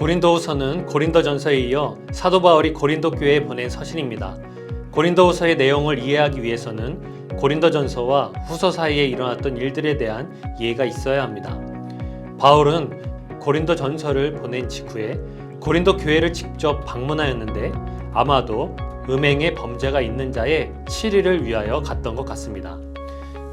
고린도후서는 고린도전서에 이어 사도 바울이 고린도 교회에 보낸 서신입니다. 고린도후서의 내용을 이해하기 위해서는 고린도전서와 후서 사이에 일어났던 일들에 대한 이해가 있어야 합니다. 바울은 고린도전서를 보낸 직후에 고린도 교회를 직접 방문하였는데 아마도 음행의 범죄가 있는 자의 치리를 위하여 갔던 것 같습니다.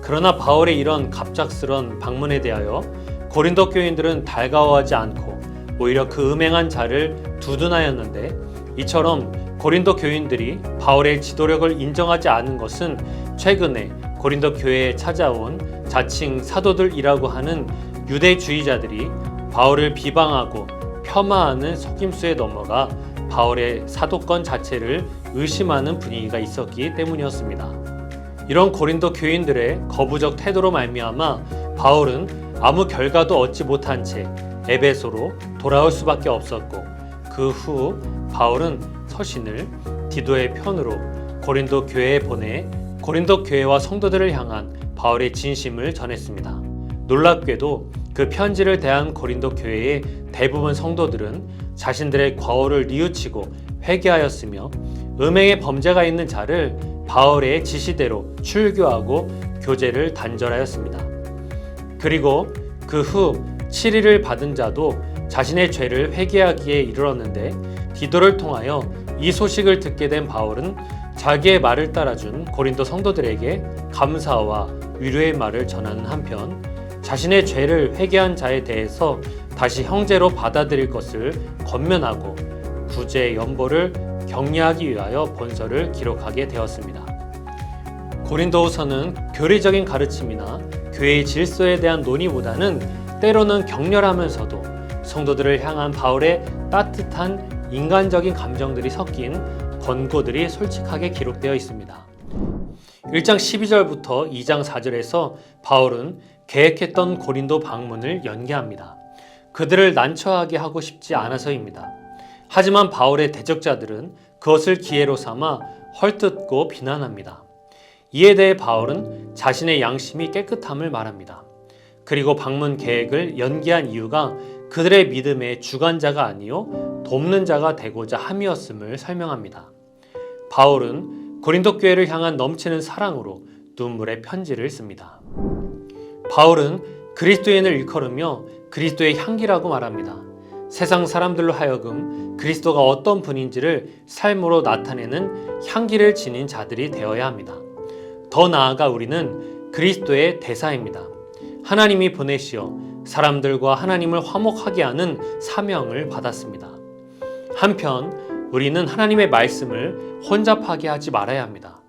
그러나 바울의 이런 갑작스런 방문에 대하여 고린도 교인들은 달가워하지 않고 오히려 그 음행한 자를 두둔하였는데, 이처럼 고린도 교인들이 바울의 지도력을 인정하지 않은 것은 최근에 고린도 교회에 찾아온 자칭 사도들이라고 하는 유대주의자들이 바울을 비방하고 폄하하는 속임수에 넘어가 바울의 사도권 자체를 의심하는 분위기가 있었기 때문이었습니다. 이런 고린도 교인들의 거부적 태도로 말미암아 바울은 아무 결과도 얻지 못한 채 에베소로 돌아올 수밖에 없었고, 그 후 바울은 서신을 디도의 편으로 고린도 교회에 보내 고린도 교회와 성도들을 향한 바울의 진심을 전했습니다. 놀랍게도 그 편지를 대한 고린도 교회의 대부분 성도들은 자신들의 과오를 뉘우치고 회개하였으며 음행의 범죄가 있는 자를 바울의 지시대로 출교하고 교제를 단절하였습니다. 그리고 그 후 치리를 받은 자도 자신의 죄를 회개하기에 이르렀는데, 디도를 통하여 이 소식을 듣게 된 바울은 자기의 말을 따라준 고린도 성도들에게 감사와 위로의 말을 전하는 한편, 자신의 죄를 회개한 자에 대해서 다시 형제로 받아들일 것을 권면하고 구제 연보를 격려하기 위하여 본서를 기록하게 되었습니다. 고린도후서는 교리적인 가르침이나 교회의 질서에 대한 논의보다는 때로는 격렬하면서도 성도들을 향한 바울의 따뜻한 인간적인 감정들이 섞인 권고들이 솔직하게 기록되어 있습니다. 1장 12절부터 2장 4절에서 바울은 계획했던 고린도 방문을 연기합니다. 그들을 난처하게 하고 싶지 않아서입니다. 하지만 바울의 대적자들은 그것을 기회로 삼아 헐뜯고 비난합니다. 이에 대해 바울은 자신의 양심이 깨끗함을 말합니다. 그리고 방문 계획을 연기한 이유가 그들의 믿음의 주관자가 아니요 돕는 자가 되고자 함이었음을 설명합니다. 바울은 고린도 교회를 향한 넘치는 사랑으로 눈물의 편지를 씁니다. 바울은 그리스도인을 일컬으며 그리스도의 향기라고 말합니다. 세상 사람들로 하여금 그리스도가 어떤 분인지를 삶으로 나타내는 향기를 지닌 자들이 되어야 합니다. 더 나아가 우리는 그리스도의 대사입니다. 하나님이 보내시어 사람들과 하나님을 화목하게 하는 사명을 받았습니다. 한편 우리는 하나님의 말씀을 혼잡하게 하지 말아야 합니다.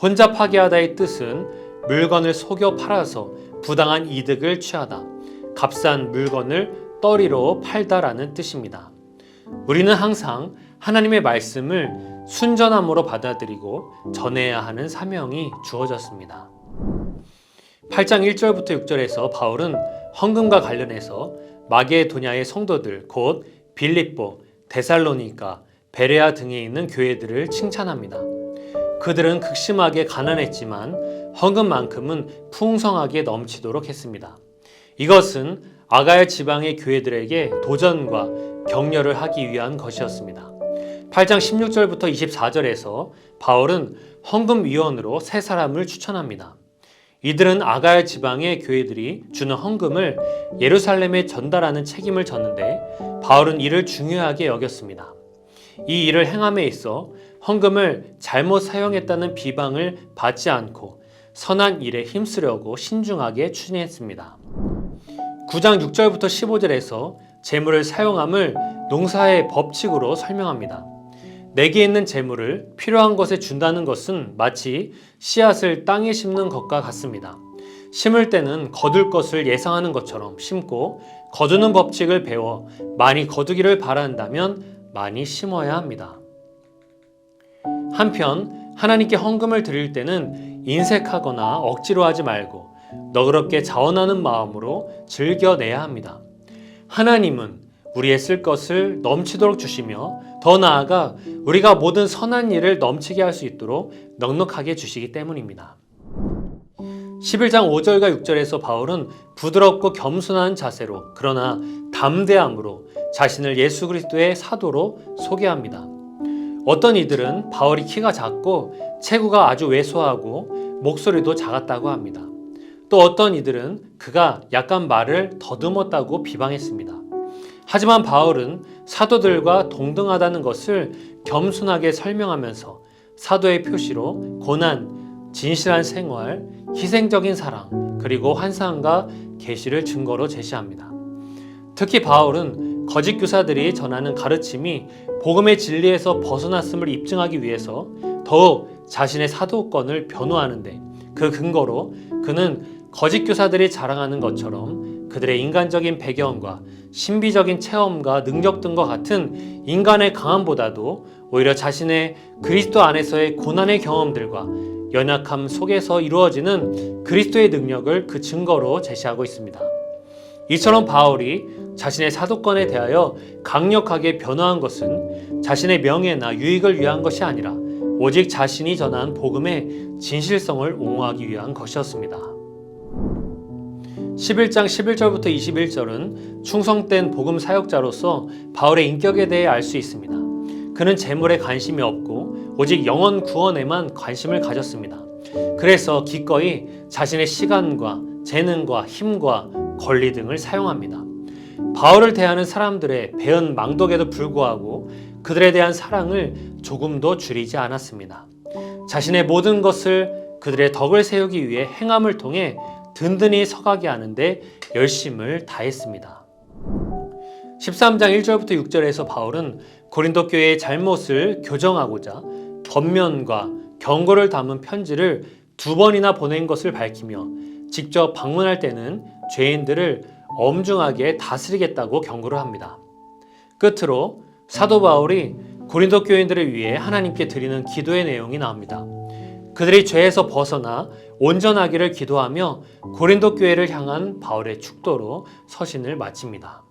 혼잡하게 하다의 뜻은 물건을 속여 팔아서 부당한 이득을 취하다, 값싼 물건을 떨이로 팔다라는 뜻입니다. 우리는 항상 하나님의 말씀을 순전함으로 받아들이고 전해야 하는 사명이 주어졌습니다. 8장 1절부터 6절에서 바울은 헌금과 관련해서 마게도냐의 성도들, 곧 빌립보, 데살로니가, 베레아 등에 있는 교회들을 칭찬합니다. 그들은 극심하게 가난했지만 헌금만큼은 풍성하게 넘치도록 했습니다. 이것은 아가야 지방의 교회들에게 도전과 격려를 하기 위한 것이었습니다. 8장 16절부터 24절에서 바울은 헌금위원으로 세 사람을 추천합니다. 이들은 아가야 지방의 교회들이 주는 헌금을 예루살렘에 전달하는 책임을 졌는데 바울은 이를 중요하게 여겼습니다. 이 일을 행함에 있어 헌금을 잘못 사용했다는 비방을 받지 않고 선한 일에 힘쓰려고 신중하게 추진했습니다. 9장 6절부터 15절에서 재물을 사용함을 농사의 법칙으로 설명합니다. 내게 있는 재물을 필요한 것에 준다는 것은 마치 씨앗을 땅에 심는 것과 같습니다. 심을 때는 거둘 것을 예상하는 것처럼 심고, 거두는 법칙을 배워 많이 거두기를 바란다면 많이 심어야 합니다. 한편 하나님께 헌금을 드릴 때는 인색하거나 억지로 하지 말고 너그럽게 자원하는 마음으로 즐겨내야 합니다. 하나님은 우리의 쓸 것을 넘치도록 주시며 더 나아가 우리가 모든 선한 일을 넘치게 할 수 있도록 넉넉하게 주시기 때문입니다. 11장 5절과 6절에서 바울은 부드럽고 겸손한 자세로, 그러나 담대함으로 자신을 예수 그리스도의 사도로 소개합니다. 어떤 이들은 바울이 키가 작고 체구가 아주 왜소하고 목소리도 작았다고 합니다. 또 어떤 이들은 그가 약간 말을 더듬었다고 비방했습니다. 하지만 바울은 사도들과 동등하다는 것을 겸손하게 설명하면서 사도의 표시로 고난, 진실한 생활, 희생적인 사랑, 그리고 환상과 계시를 증거로 제시합니다. 특히 바울은 거짓 교사들이 전하는 가르침이 복음의 진리에서 벗어났음을 입증하기 위해서 더욱 자신의 사도권을 변호하는데, 그 근거로 그는 거짓 교사들이 자랑하는 것처럼 그들의 인간적인 배경과 신비적인 체험과 능력 등과 같은 인간의 강함보다도 오히려 자신의 그리스도 안에서의 고난의 경험들과 연약함 속에서 이루어지는 그리스도의 능력을 그 증거로 제시하고 있습니다. 이처럼 바울이 자신의 사도권에 대하여 강력하게 변호한 것은 자신의 명예나 유익을 위한 것이 아니라 오직 자신이 전한 복음의 진실성을 옹호하기 위한 것이었습니다. 11장 11절부터 21절은 충성된 복음 사역자로서 바울의 인격에 대해 알 수 있습니다. 그는 재물에 관심이 없고 오직 영혼 구원에만 관심을 가졌습니다. 그래서 기꺼이 자신의 시간과 재능과 힘과 권리 등을 사용합니다. 바울을 대하는 사람들의 배은 망덕에도 불구하고 그들에 대한 사랑을 조금도 줄이지 않았습니다. 자신의 모든 것을 그들의 덕을 세우기 위해 행함을 통해 든든히 서가게 하는데 열심을 다했습니다. 13장 1절부터 6절에서 바울은 고린도 교회의 잘못을 교정하고자 권면과 경고를 담은 편지를 2번이나 보낸 것을 밝히며 직접 방문할 때는 죄인들을 엄중하게 다스리겠다고 경고를 합니다. 끝으로 사도 바울이 고린도 교인들을 위해 하나님께 드리는 기도의 내용이 나옵니다. 그들이 죄에서 벗어나 온전하기를 기도하며 고린도 교회를 향한 바울의 축도로 서신을 마칩니다.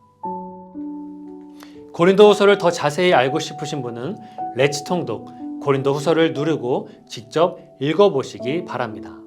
고린도후서를 더 자세히 알고 싶으신 분은 렛츠 통독 고린도후서를 누르고 직접 읽어보시기 바랍니다.